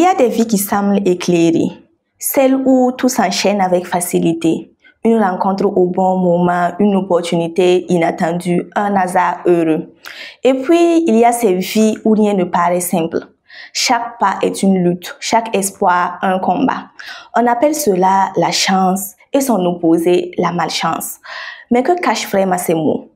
y a des vies qui semblent éclairées, celles où tout s'enchaîne avec facilité. Une rencontre au bon moment, une opportunité inattendue, un hasard heureux. Et puis, il y a ces vies où rien ne paraît simple. Chaque pas est une lutte, chaque espoir un combat. On appelle cela la chance et son opposé la malchance. Mais que cachent vraiment ces mots?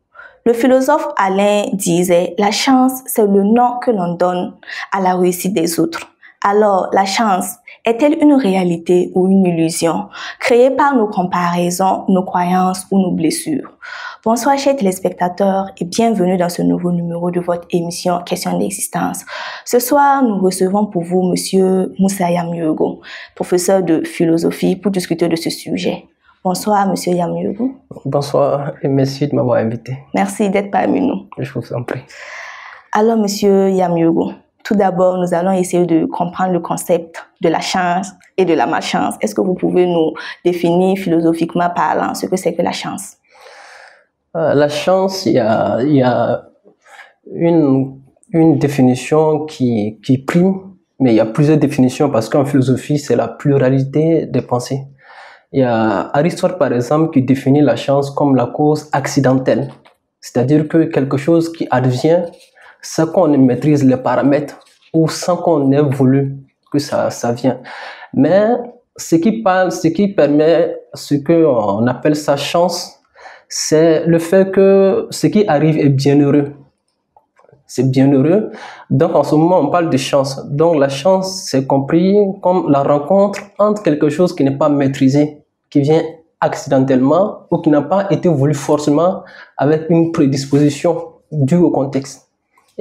Le philosophe Alain disait « La chance, c'est le nom que l'on donne à la réussite des autres ». Alors, la chance est-elle une réalité ou une illusion, créée par nos comparaisons, nos croyances ou nos blessures? Bonsoir chers téléspectateurs et bienvenue dans ce nouveau numéro de votre émission Question d'existence. Ce soir, nous recevons pour vous Monsieur Moussa Yamyuego, professeur de philosophie, pour discuter de ce sujet. Bonsoir Monsieur Yamyuego. Bonsoir et merci de m'avoir invité. Merci d'être parmi nous. Je vous en prie. Alors Monsieur Yamyuego, tout d'abord, nous allons essayer de comprendre le concept de la chance et de la malchance. Est-ce que vous pouvez nous définir philosophiquement parlant ce que c'est que la chance? La chance, il y a une définition qui prime, mais il y a plusieurs définitions parce qu'en philosophie, c'est la pluralité des pensées. Il y a Aristote, par exemple, qui définit la chance comme la cause accidentelle. C'est-à-dire que quelque chose qui advient sans qu'on maîtrise les paramètres ou sans qu'on ait voulu que ça vient. Mais ce qui permet ce qu'on appelle sa chance, c'est le fait que ce qui arrive est bienheureux. C'est bienheureux. Donc en ce moment, on parle de chance. Donc la chance, c'est compris comme la rencontre entre quelque chose qui n'est pas maîtrisé, qui vient accidentellement ou qui n'a pas été voulu forcément avec une prédisposition due au contexte.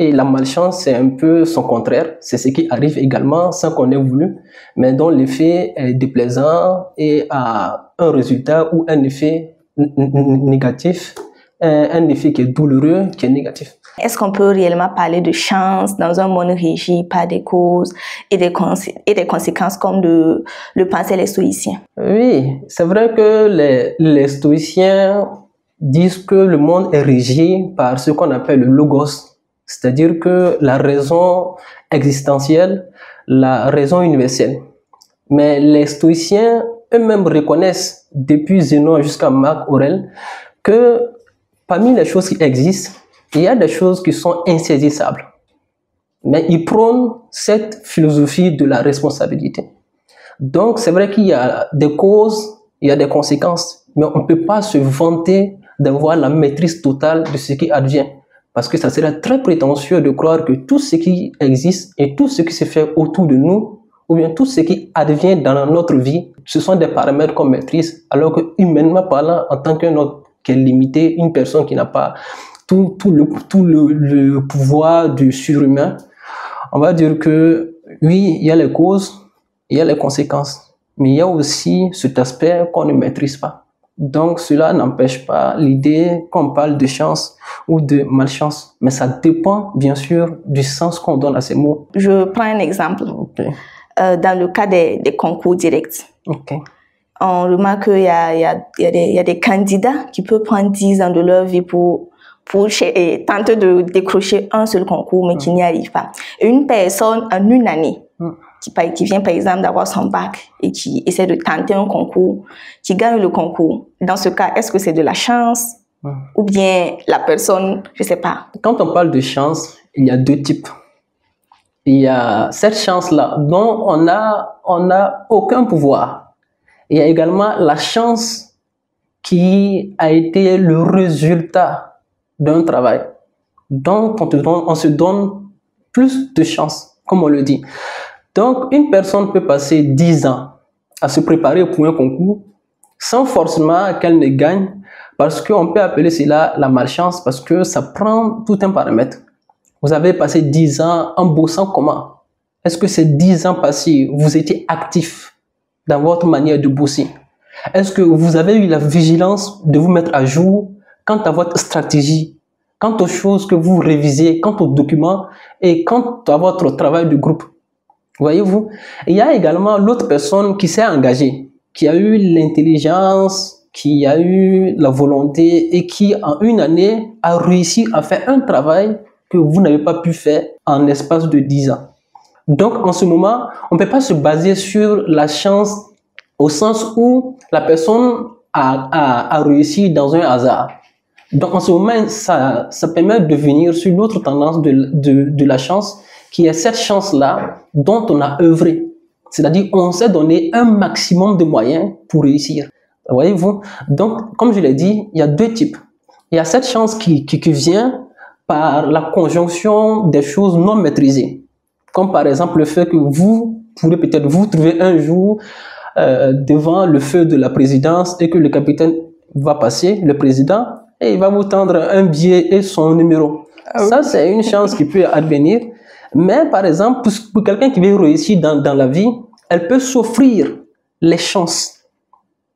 Et la malchance, c'est un peu son contraire. C'est ce qui arrive également sans qu'on ait voulu, mais dont l'effet est déplaisant et a un résultat ou un effet négatif, un effet qui est douloureux, qui est négatif. Est-ce qu'on peut réellement parler de chance dans un monde régi par des causes et des conséquences comme le pensaient les stoïciens? Oui, c'est vrai que les stoïciens disent que le monde est régi par ce qu'on appelle le logos. C'est-à-dire que la raison existentielle, la raison universelle. Mais les stoïciens eux-mêmes reconnaissent, depuis Zénon jusqu'à Marc Aurèle, que parmi les choses qui existent, il y a des choses qui sont insaisissables. Mais ils prônent cette philosophie de la responsabilité. Donc c'est vrai qu'il y a des causes, il y a des conséquences, mais on ne peut pas se vanter d'avoir la maîtrise totale de ce qui advient. Parce que ça serait très prétentieux de croire que tout ce qui existe et tout ce qui se fait autour de nous, ou bien tout ce qui advient dans notre vie, ce sont des paramètres qu'on maîtrise, alors que humainement parlant, en tant qu'un autre qui est limité, une personne qui n'a pas tout le pouvoir du surhumain, on va dire que oui, il y a les causes, il y a les conséquences, mais il y a aussi cet aspect qu'on ne maîtrise pas. Donc, cela n'empêche pas l'idée qu'on parle de chance ou de malchance. Mais ça dépend, bien sûr, du sens qu'on donne à ces mots. Je prends un exemple. Okay. Dans le cas des concours directs, on remarque qu'il y a des candidats qui peuvent prendre 10 ans de leur vie pour tenter de décrocher un seul concours, mais qui n'y arrive pas. Et une personne, en une année, qui vient par exemple d'avoir son bac et qui essaie de tenter un concours, qui gagne le concours. Dans ce cas, est-ce que c'est de la chance ou bien la personne, je ne sais pas. Quand on parle de chance, il y a deux types. Il y a cette chance-là dont on n'a aucun pouvoir. Il y a également la chance qui a été le résultat d'un travail. Donc on se donne plus de chance, comme on le dit. Donc, une personne peut passer 10 ans à se préparer pour un concours sans forcément qu'elle ne gagne, parce qu'on peut appeler cela la malchance, parce que ça prend tout un paramètre. Vous avez passé 10 ans en bossant comment? Est-ce que ces 10 ans passés, vous étiez actif dans votre manière de bosser? Est-ce que vous avez eu la vigilance de vous mettre à jour quant à votre stratégie, quant aux choses que vous révisez, quant aux documents et quant à votre travail de groupe? Voyez-vous, il y a également l'autre personne qui s'est engagée, qui a eu l'intelligence, qui a eu la volonté et qui en une année a réussi à faire un travail que vous n'avez pas pu faire en l'espace de 10 ans. Donc, en ce moment, on ne peut pas se baser sur la chance au sens où la personne a réussi dans un hasard. Donc, en ce moment, ça permet de venir sur l'autre tendance de la chance, qui est cette chance-là dont on a œuvré. C'est-à-dire, on s'est donné un maximum de moyens pour réussir. Voyez-vous? Donc, comme je l'ai dit, il y a deux types. Il y a cette chance qui vient par la conjonction des choses non maîtrisées. Comme par exemple le fait que vous pourrez peut-être vous trouver un jour devant le feu de la présidence et que le capitaine va passer, le président, et il va vous tendre un billet et son numéro. Ah oui. Ça, c'est une chance qui peut advenir. Mais par exemple, pour quelqu'un qui veut réussir dans la vie, elle peut s'offrir les chances.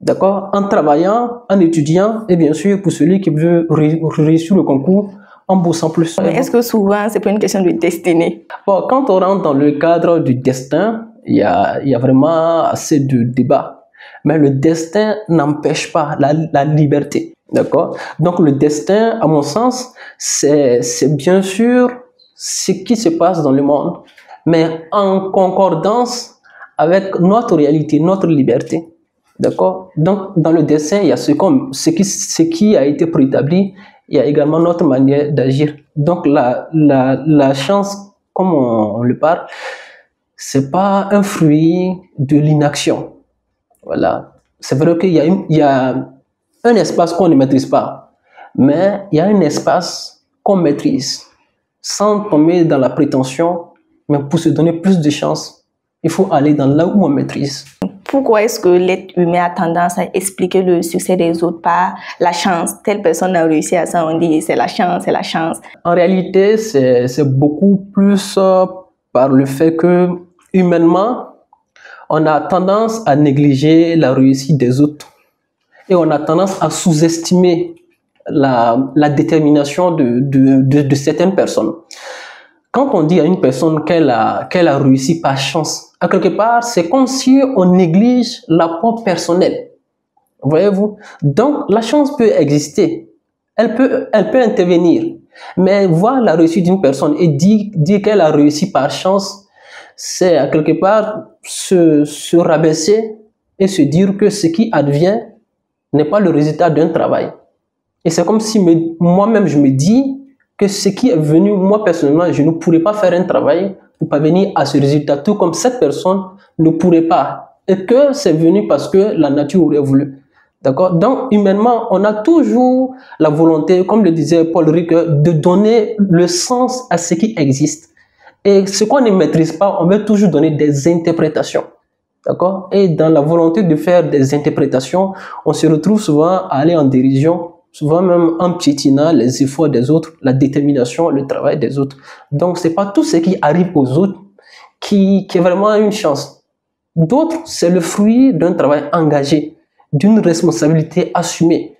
D'accord? En travaillant, en étudiant, et bien sûr, pour celui qui veut réussir le concours, en bossant plus. Mais est-ce que souvent, c'est pas une question de destinée? Bon, quand on rentre dans le cadre du destin, il y a vraiment assez de débats. Mais le destin n'empêche pas la liberté. D'accord? Donc, le destin, à mon sens, c'est bien sûr ce qui se passe dans le monde, mais en concordance avec notre réalité, notre liberté. D'accord? Donc, dans le dessin, il y a ce qui a été préétabli, il y a également notre manière d'agir. Donc, la chance, comme on le parle, c'est pas un fruit de l'inaction. Voilà. C'est vrai qu'il y a un espace qu'on ne maîtrise pas, mais il y a un espace qu'on maîtrise, sans tomber dans la prétention, mais pour se donner plus de chance, il faut aller dans là où on maîtrise. Pourquoi est-ce que l'être humain a tendance à expliquer le succès des autres par la chance? Telle personne a réussi à ça, on dit c'est la chance, c'est la chance. En réalité, c'est beaucoup plus par le fait que, humainement, on a tendance à négliger la réussite des autres. Et on a tendance à sous-estimer la détermination de certaines personnes. Quand on dit à une personne qu'elle a réussi par chance, à quelque part, c'est comme si on néglige l'apport personnel. Voyez-vous? Donc, la chance peut exister. Elle peut intervenir. Mais voir la réussite d'une personne et dire qu'elle a réussi par chance, c'est à quelque part se rabaisser et se dire que ce qui advient n'est pas le résultat d'un travail. Et c'est comme si moi-même je me dis que ce qui est venu, moi personnellement, je ne pourrais pas faire un travail pour parvenir à ce résultat, tout comme cette personne ne pourrait pas. Et que c'est venu parce que la nature aurait voulu. D'accord? Donc, humainement, on a toujours la volonté, comme le disait Paul Ricoeur, de donner le sens à ce qui existe. Et ce qu'on ne maîtrise pas, on veut toujours donner des interprétations. D'accord? Et dans la volonté de faire des interprétations, on se retrouve souvent à aller en dérision, souvent même en piétinant les efforts des autres, la détermination, le travail des autres. Donc, c'est pas tout ce qui arrive aux autres qui est vraiment une chance. D'autres, c'est le fruit d'un travail engagé, d'une responsabilité assumée,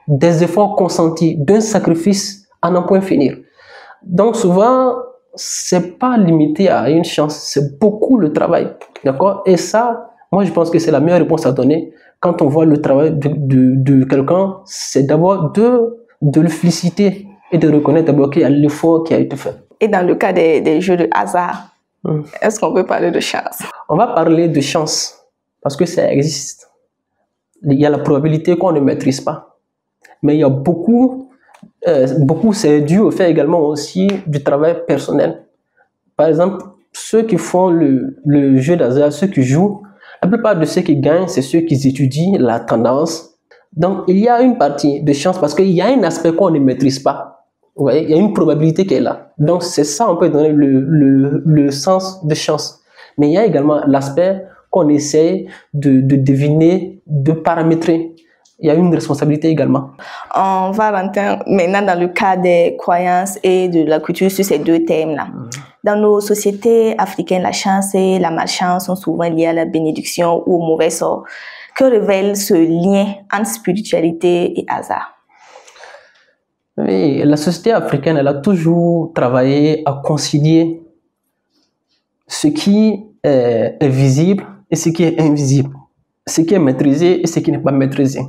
des efforts consentis, d'un sacrifice à n'en point finir. Donc, souvent, c'est pas limité à une chance, c'est beaucoup le travail. D'accord? Et ça, moi, je pense que c'est la meilleure réponse à donner. Quand on voit le travail de quelqu'un, c'est d'abord de le féliciter et de reconnaître d'abord qu'il y a l'effort qui a été fait. Et dans le cas des jeux de hasard, est-ce qu'on peut parler de chance? On va parler de chance parce que ça existe. Il y a la probabilité qu'on ne maîtrise pas. Mais il y a beaucoup, c'est dû au fait également aussi du travail personnel. Par exemple, ceux qui font le jeu d'hasard, ceux qui jouent, la plupart de ceux qui gagnent, c'est ceux qui étudient la tendance. Donc, il y a une partie de chance parce qu'il y a un aspect qu'on ne maîtrise pas. Vous voyez, il y a une probabilité qui est là. Donc, c'est ça, on peut donner le sens de chance. Mais il y a également l'aspect qu'on essaie de deviner, de paramétrer. Il y a une responsabilité également. On va rentrer maintenant dans le cas des croyances et de la culture sur ces deux thèmes-là. Dans nos sociétés africaines, la chance et la malchance sont souvent liées à la bénédiction ou au mauvais sort. Que révèle ce lien entre spiritualité et hasard? Oui, la société africaine, elle a toujours travaillé à concilier ce qui est visible et ce qui est invisible, ce qui est maîtrisé et ce qui n'est pas maîtrisé.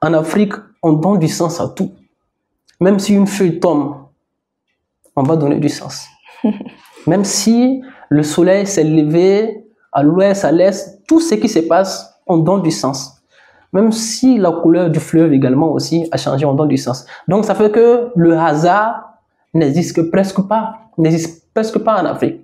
En Afrique, on donne du sens à tout. Même si une feuille tombe, on va donner du sens. Même si le soleil s'est levé à l'ouest, à l'est, tout ce qui se passe, on donne du sens. Même si la couleur du fleuve également aussi a changé, on donne du sens. Donc ça fait que le hasard n'existe presque pas en Afrique.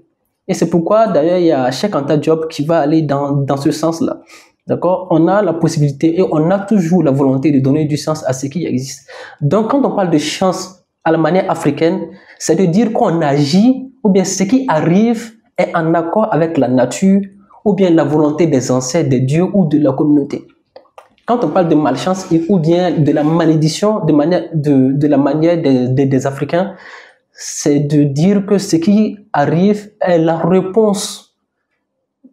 Et c'est pourquoi d'ailleurs il y a Cheikh Anta Diop qui va aller dans ce sens-là. D'accord? On a la possibilité et on a toujours la volonté de donner du sens à ce qui existe. Donc quand on parle de chance à la manière africaine, c'est de dire qu'on agit ou bien ce qui arrive est en accord avec la nature ou bien la volonté des ancêtres, des dieux ou de la communauté. Quand on parle de malchance ou bien de la malédiction de la manière des Africains, c'est de dire que ce qui arrive est la réponse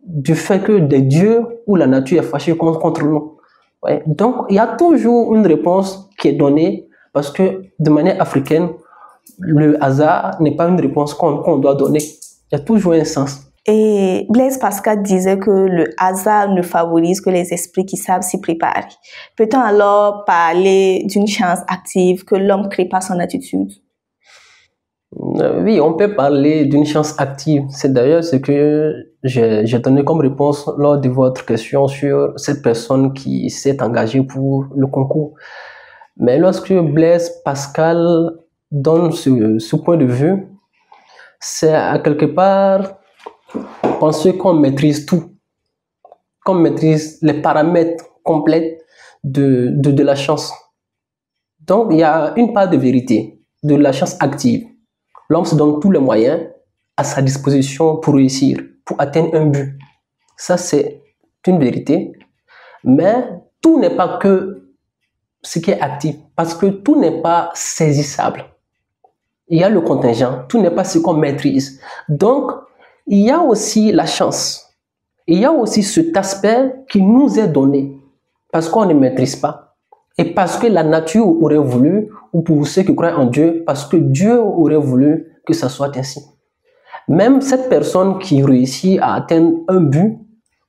du fait que des dieux ou la nature est fâchée contre nous. Ouais. Donc, il y a toujours une réponse qui est donnée parce que de manière africaine, le hasard n'est pas une réponse qu'on doit donner. Il y a toujours un sens. Et Blaise Pascal disait que le hasard ne favorise que les esprits qui savent s'y préparer. Peut-on alors parler d'une chance active que l'homme crée par son attitude? Oui, on peut parler d'une chance active. C'est d'ailleurs ce que j'ai donné comme réponse lors de votre question sur cette personne qui s'est engagée pour le concours. Mais lorsque Blaise Pascal donne ce point de vue, c'est à quelque part penser qu'on maîtrise tout, qu'on maîtrise les paramètres complets de la chance. Donc, il y a une part de vérité, de la chance active. L'homme se donne tous les moyens à sa disposition pour réussir, pour atteindre un but. Ça, c'est une vérité. Mais tout n'est pas que ce qui est actif, parce que tout n'est pas saisissable. Il y a le contingent, tout n'est pas ce qu'on maîtrise. Donc, il y a aussi la chance. Il y a aussi cet aspect qui nous est donné parce qu'on ne maîtrise pas. Et parce que la nature aurait voulu, ou pour ceux qui croient en Dieu, parce que Dieu aurait voulu que ça soit ainsi. Même cette personne qui réussit à atteindre un but,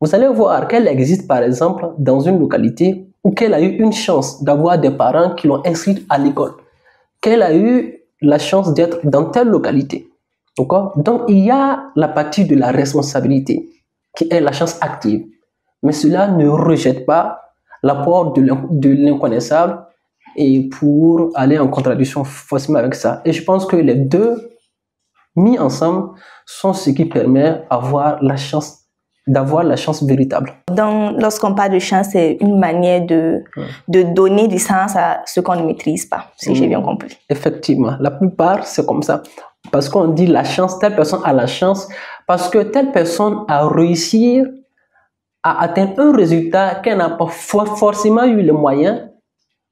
vous allez voir qu'elle existe par exemple dans une localité où qu'elle a eu une chance d'avoir des parents qui l'ont inscrite à l'école, qu'elle a eu la chance d'être dans telle localité. Donc, il y a la partie de la responsabilité, qui est la chance active. Mais cela ne rejette pas l'apport de l'inconnaissable et pour aller en contradiction forcément avec ça. Et je pense que les deux, mis ensemble, sont ce qui permet d'avoir la chance véritable. Donc, lorsqu'on parle de chance, c'est une manière de donner du sens à ce qu'on ne maîtrise pas, si j'ai bien compris. Effectivement, la plupart, c'est comme ça. Parce qu'on dit la chance, telle personne a la chance, parce que telle personne a réussi à atteindre un résultat qu'elle n'a pas forcément eu les moyens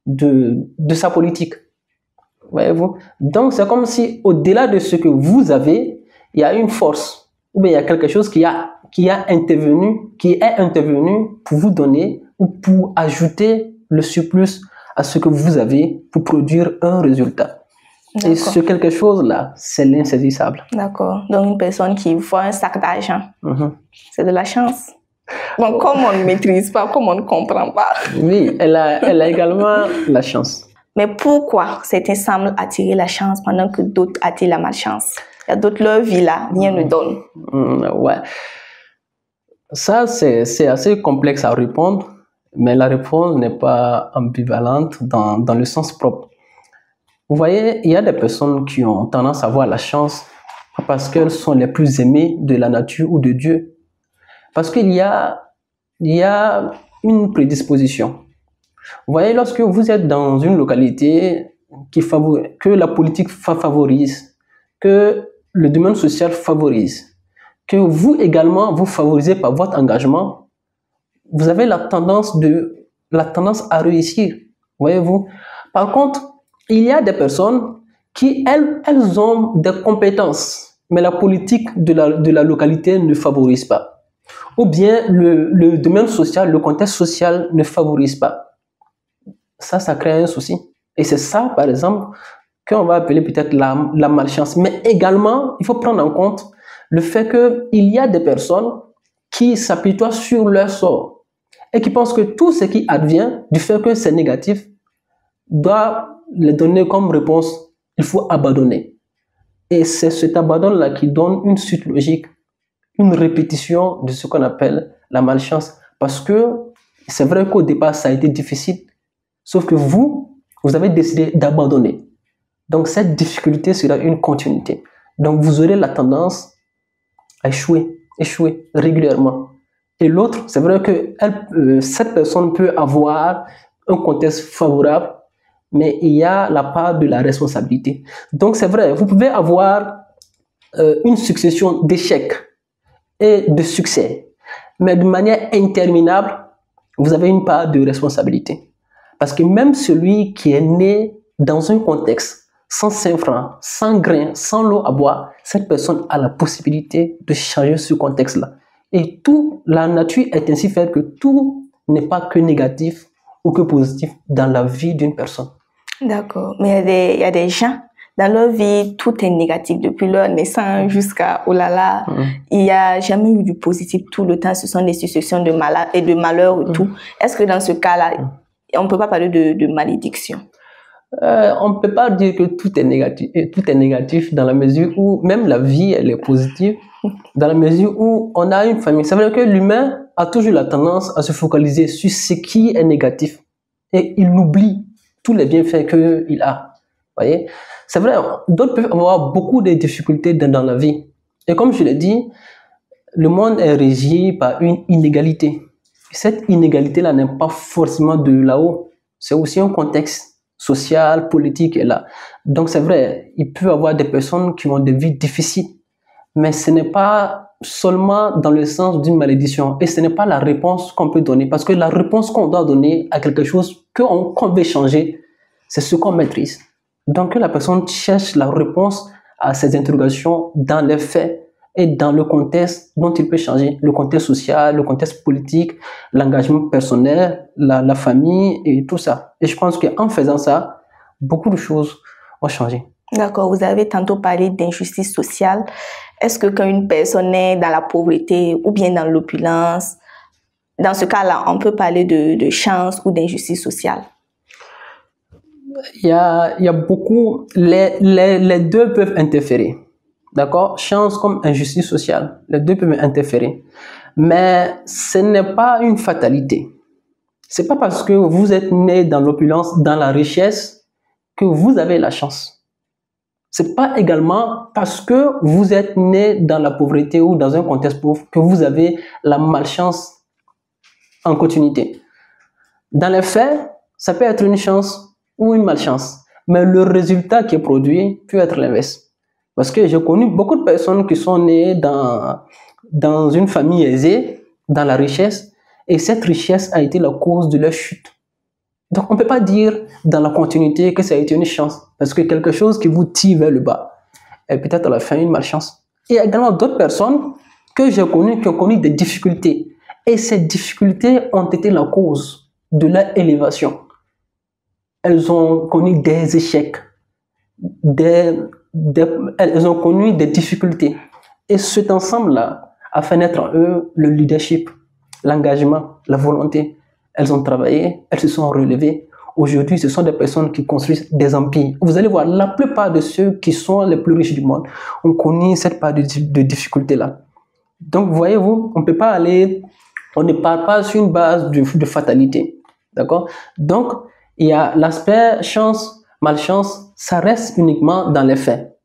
de sa politique. Voyez-vous? Donc, c'est comme si, au-delà de ce que vous avez, il y a une force, ou bien il y a quelque chose qui est intervenu pour vous donner ou pour ajouter le surplus à ce que vous avez pour produire un résultat. Et ce quelque chose-là, c'est l'insaisissable. D'accord. Donc, une personne qui voit un sac d'argent, c'est de la chance. Bon, comme on ne maîtrise pas, comme on ne comprend pas. Oui, elle a également la chance. Mais pourquoi certains semblent attirer la chance pendant que d'autres attirent la malchance? Il y a d'autres, leur vie là, rien ne donne. Ouais. Ça, c'est assez complexe à répondre, mais la réponse n'est pas ambivalente dans le sens propre. Vous voyez, il y a des personnes qui ont tendance à avoir la chance parce qu'elles sont les plus aimées de la nature ou de Dieu. Parce qu'il y a une prédisposition. Vous voyez, lorsque vous êtes dans une localité que la politique favorise, que le domaine social favorise, que vous également vous favorisez par votre engagement, vous avez la tendance à réussir. Voyez-vous. Par contre, il y a des personnes qui, elles ont des compétences, mais la politique de la localité ne favorise pas. Ou bien le domaine social, le contexte social ne favorise pas. Ça crée un souci. Et c'est ça, par exemple, qu'on va appeler peut-être la malchance. Mais également, il faut prendre en compte le fait qu'il y a des personnes qui s'apitoient sur leur sort et qui pensent que tout ce qui advient, du fait que c'est négatif, doit les donner comme réponse, il faut abandonner. Et c'est cet abandon-là qui donne une suite logique, une répétition de ce qu'on appelle la malchance. Parce que c'est vrai qu'au départ, ça a été difficile, sauf que vous avez décidé d'abandonner. Donc cette difficulté sera une continuité. Donc vous aurez la tendance à échouer régulièrement. Et l'autre, c'est vrai que cette personne peut avoir un contexte favorable, mais il y a la part de la responsabilité. Donc c'est vrai, vous pouvez avoir une succession d'échecs et de succès, mais de manière interminable, vous avez une part de responsabilité. Parce que même celui qui est né dans un contexte sans 5 francs, sans grain, sans l'eau à boire, cette personne a la possibilité de changer ce contexte-là. Et tout, la nature est ainsi faite que tout n'est pas que négatif ou que positif dans la vie d'une personne. D'accord, mais il y a des gens, dans leur vie, tout est négatif depuis leur naissance jusqu'à oh là là. Il n'y a jamais eu du positif tout le temps. Ce sont des successions de malheurs et de malheurs et tout. Est-ce que dans ce cas-là, on ne peut pas parler de malédiction? On ne peut pas dire que tout est négatif. Et tout est négatif dans la mesure où même la vie, elle est positive. Dans la mesure où on a une famille. C'est vrai que l'humain a toujours la tendance à se focaliser sur ce qui est négatif. Et il oublie tous les bienfaits qu'il a. Voyez? C'est vrai, d'autres peuvent avoir beaucoup de difficultés dans la vie. Et comme je l'ai dit, le monde est régi par une inégalité. Cette inégalité-là n'est pas forcément de là-haut. C'est aussi un contexte social, politique est là. Donc c'est vrai, il peut y avoir des personnes qui ont des vies difficiles. Mais ce n'est pas seulement dans le sens d'une malédiction. Et ce n'est pas la réponse qu'on peut donner. Parce que la réponse qu'on doit donner à quelque chose qu'on veut changer, c'est ce qu'on maîtrise. Donc que la personne cherche la réponse à ces interrogations dans les faits et dans le contexte dont il peut changer. Le contexte social, le contexte politique, l'engagement personnel, la famille et tout ça. Et je pense qu'en faisant ça, beaucoup de choses vont changer. D'accord, vous avez tantôt parlé d'injustice sociale. Est-ce que quand une personne est dans la pauvreté ou bien dans l'opulence, dans ce cas-là, on peut parler de chance ou d'injustice sociale? Il y a beaucoup, les deux peuvent interférer. D'accord? Chance comme injustice sociale, les deux peuvent interférer. Mais ce n'est pas une fatalité. C'est pas parce que vous êtes né dans l'opulence, dans la richesse, que vous avez la chance. C'est pas également parce que vous êtes né dans la pauvreté ou dans un contexte pauvre que vous avez la malchance en continuité. Dans les faits, ça peut être une chance ou une malchance, mais le résultat qui est produit peut être l'inverse. Parce que j'ai connu beaucoup de personnes qui sont nées dans une famille aisée, dans la richesse, et cette richesse a été la cause de leur chute. Donc on ne peut pas dire dans la continuité que ça a été une chance, parce que quelque chose qui vous tire vers le bas est peut-être à la fin une malchance. Il y a également d'autres personnes que j'ai connues qui ont connu des difficultés, et ces difficultés ont été la cause de leur élévation. Elles ont connu des échecs, elles ont connu des difficultés. Et cet ensemble-là a fait naître en eux le leadership, l'engagement, la volonté. Elles ont travaillé, elles se sont relevées. Aujourd'hui, ce sont des personnes qui construisent des empires. Vous allez voir, la plupart de ceux qui sont les plus riches du monde ont connu cette part de difficulté-là. Donc, voyez-vous, on ne part pas sur une base de fatalité. D'accord? Donc, il y a l'aspect chance, malchance, ça reste uniquement dans les faits.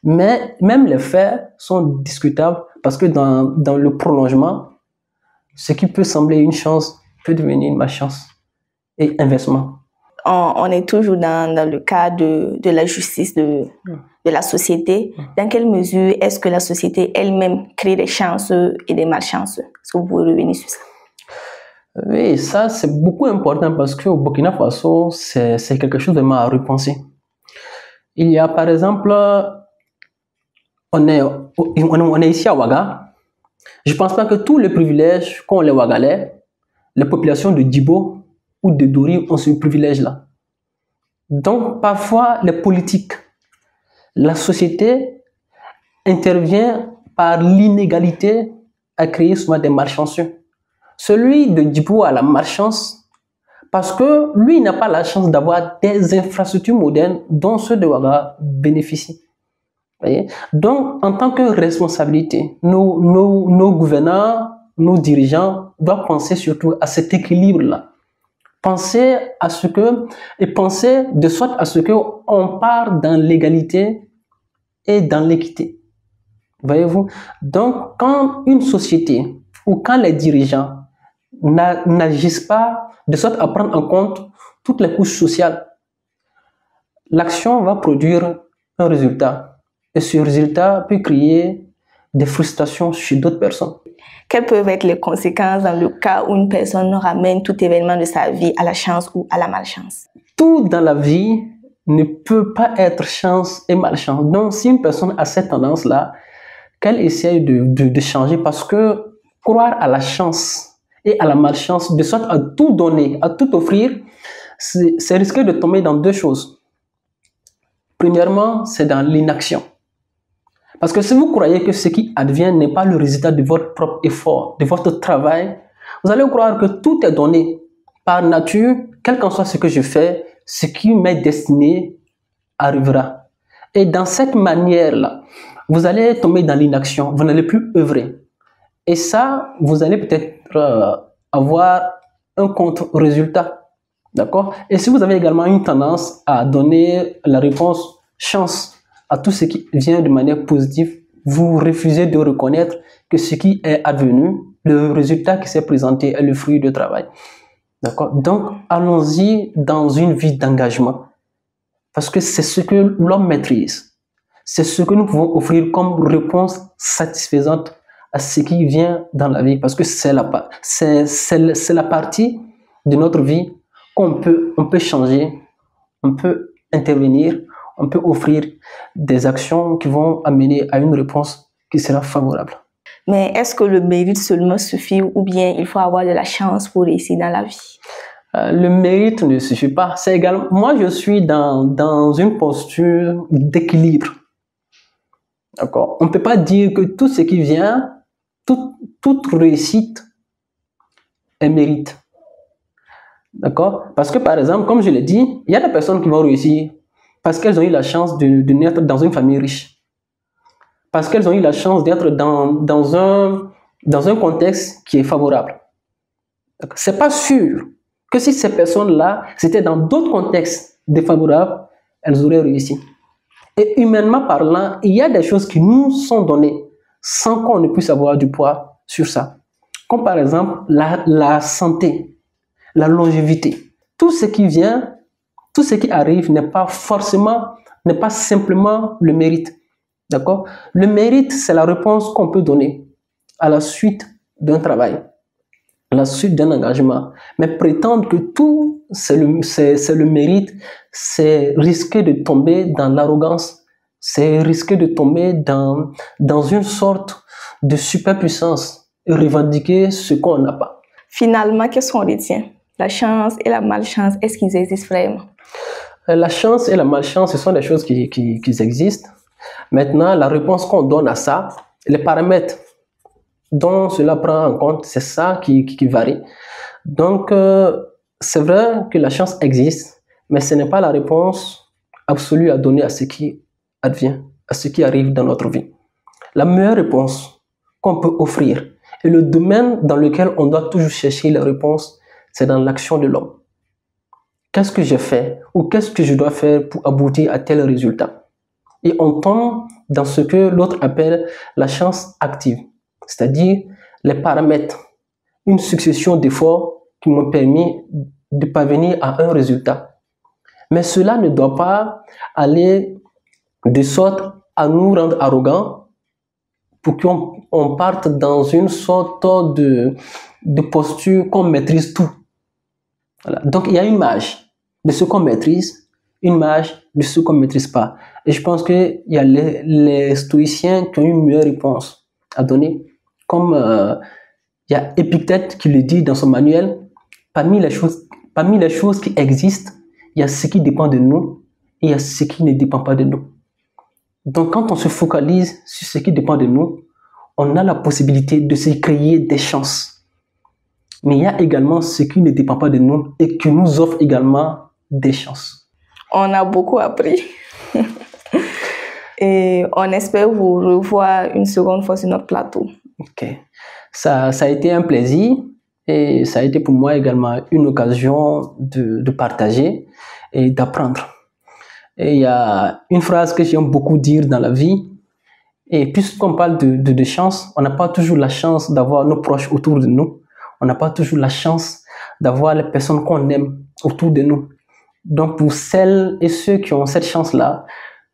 Mais même les faits sont discutables parce que dans le prolongement, ce qui peut sembler une chance peut devenir une malchance et inversement. On est toujours dans le cas de la justice de la société. Dans quelle mesure est-ce que la société elle-même crée des chances et des malchances? Est-ce que vous pouvez revenir sur ça? Oui, ça c'est beaucoup important parce qu'au Burkina Faso, c'est quelque chose de vraiment à repenser. Il y a par exemple, on est ici à Ouaga. Je ne pense pas que tous les privilèges qu'ont les Ouagalais, les populations de Djibo ou de Dori ont ce privilège-là. Donc parfois, les politiques, la société intervient par l'inégalité à créer souvent des malchanceux. Celui de Djibo a la malchance parce que lui n'a pas la chance d'avoir des infrastructures modernes dont ceux de Ouaga bénéficient. Voyez? Donc, en tant que responsabilité, nos gouvernants, nos dirigeants doivent penser surtout à cet équilibre-là. Penser à ce que, et penser de sorte à ce qu'on part dans l'égalité et dans l'équité. Voyez-vous? Donc, quand une société ou quand les dirigeants n'agissent pas de sorte à prendre en compte toutes les couches sociales, l'action va produire un résultat. Et ce résultat peut créer des frustrations chez d'autres personnes. Quelles peuvent être les conséquences dans le cas où une personne ramène tout événement de sa vie à la chance ou à la malchance? Tout dans la vie ne peut pas être chance et malchance. Donc, si une personne a cette tendance-là, qu'elle essaye de changer, parce que croire à la chance et à la malchance, de sorte à tout donner, à tout offrir, c'est risquer de tomber dans deux choses. Premièrement, c'est dans l'inaction. Parce que si vous croyez que ce qui advient n'est pas le résultat de votre propre effort, de votre travail, vous allez croire que tout est donné par nature, quel qu'en soit ce que je fais, ce qui m'est destiné arrivera. Et dans cette manière-là, vous allez tomber dans l'inaction, vous n'allez plus œuvrer. Et ça, vous allez peut-être avoir un contre-résultat. D'accord? Et si vous avez également une tendance à donner la réponse chance à tout ce qui vient de manière positive, vous refusez de reconnaître que ce qui est advenu, le résultat qui s'est présenté est le fruit de travail. D'accord? Donc, allons-y dans une vie d'engagement. Parce que c'est ce que l'homme maîtrise. C'est ce que nous pouvons offrir comme réponse satisfaisante à ce qui vient dans la vie. Parce que c'est la partie de notre vie qu'on peut changer, on peut intervenir, on peut offrir des actions qui vont amener à une réponse qui sera favorable. Mais est-ce que le mérite seulement suffit ou bien il faut avoir de la chance pour réussir dans la vie? Le mérite ne suffit pas. C'est également, moi, je suis dans une posture d'équilibre. D'accord? On ne peut pas dire que tout ce qui vient, toute réussite est mérite. D'accord? Parce que par exemple, comme je l'ai dit, il y a des personnes qui vont réussir parce qu'elles ont eu la chance de naître dans une famille riche. Parce qu'elles ont eu la chance d'être dans un contexte qui est favorable. C'est pas sûr que si ces personnes-là, c'était dans d'autres contextes défavorables, elles auraient réussi. Et humainement parlant, il y a des choses qui nous sont données sans qu'on ne puisse avoir du poids sur ça. Comme par exemple la santé, la longévité. Tout ce qui vient, tout ce qui arrive n'est pas simplement le mérite. D'accord? Le mérite, c'est la réponse qu'on peut donner à la suite d'un travail, à la suite d'un engagement. Mais prétendre que tout, c'est le mérite, c'est risquer de tomber dans l'arrogance, c'est risquer de tomber dans une sorte de superpuissance et revendiquer ce qu'on n'a pas. Finalement, qu'est-ce qu'on retient? La chance et la malchance, est-ce qu'ils existent vraiment? La chance et la malchance, ce sont des choses qui existent. Maintenant, la réponse qu'on donne à ça, les paramètres dont cela prend en compte, c'est ça qui varie. Donc, c'est vrai que la chance existe, mais ce n'est pas la réponse absolue à donner à ce qui advient, à ce qui arrive dans notre vie. La meilleure réponse qu'on peut offrir, et le domaine dans lequel on doit toujours chercher les réponses, c'est dans l'action de l'homme. Qu'est-ce que j'ai fait ou qu'est-ce que je dois faire pour aboutir à tel résultat? Et on tombe dans ce que l'autre appelle la chance active, c'est-à-dire les paramètres, une succession d'efforts qui m'ont permis de parvenir à un résultat. Mais cela ne doit pas aller de sorte à nous rendre arrogants pour qu'on parte dans une sorte de posture qu'on maîtrise tout. Voilà. Donc il y a une marge de ce qu'on maîtrise, une marge de ce qu'on ne maîtrise pas. Et je pense qu'il y a les stoïciens qui ont une meilleure réponse à donner. Comme il y a Épictète qui le dit dans son manuel, parmi les choses qui existent, il y a ce qui dépend de nous et il y a ce qui ne dépend pas de nous. Donc quand on se focalise sur ce qui dépend de nous, on a la possibilité de se créer des chances. Mais il y a également ce qui ne dépend pas de nous et qui nous offre également des chances. On a beaucoup appris. Et on espère vous revoir une seconde fois sur notre plateau. Ok. Ça a été un plaisir et ça a été pour moi également une occasion de partager et d'apprendre. Et il y a une phrase que j'aime beaucoup dire dans la vie. Et puisqu'on parle de chance, on n'a pas toujours la chance d'avoir nos proches autour de nous. On n'a pas toujours la chance d'avoir les personnes qu'on aime autour de nous. Donc pour celles et ceux qui ont cette chance-là,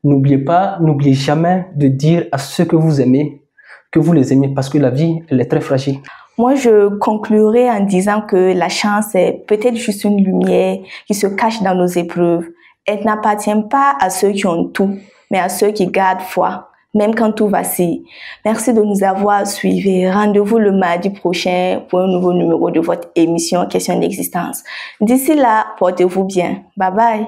n'oubliez jamais de dire à ceux que vous aimez que vous les aimez parce que la vie, elle est très fragile. Moi, je conclurai en disant que la chance est peut-être juste une lumière qui se cache dans nos épreuves. Elle n'appartient pas à ceux qui ont tout, mais à ceux qui gardent foi, même quand tout vacille. Merci de nous avoir suivis. Rendez-vous le mardi prochain pour un nouveau numéro de votre émission Question d'existence. D'ici là, portez-vous bien. Bye bye.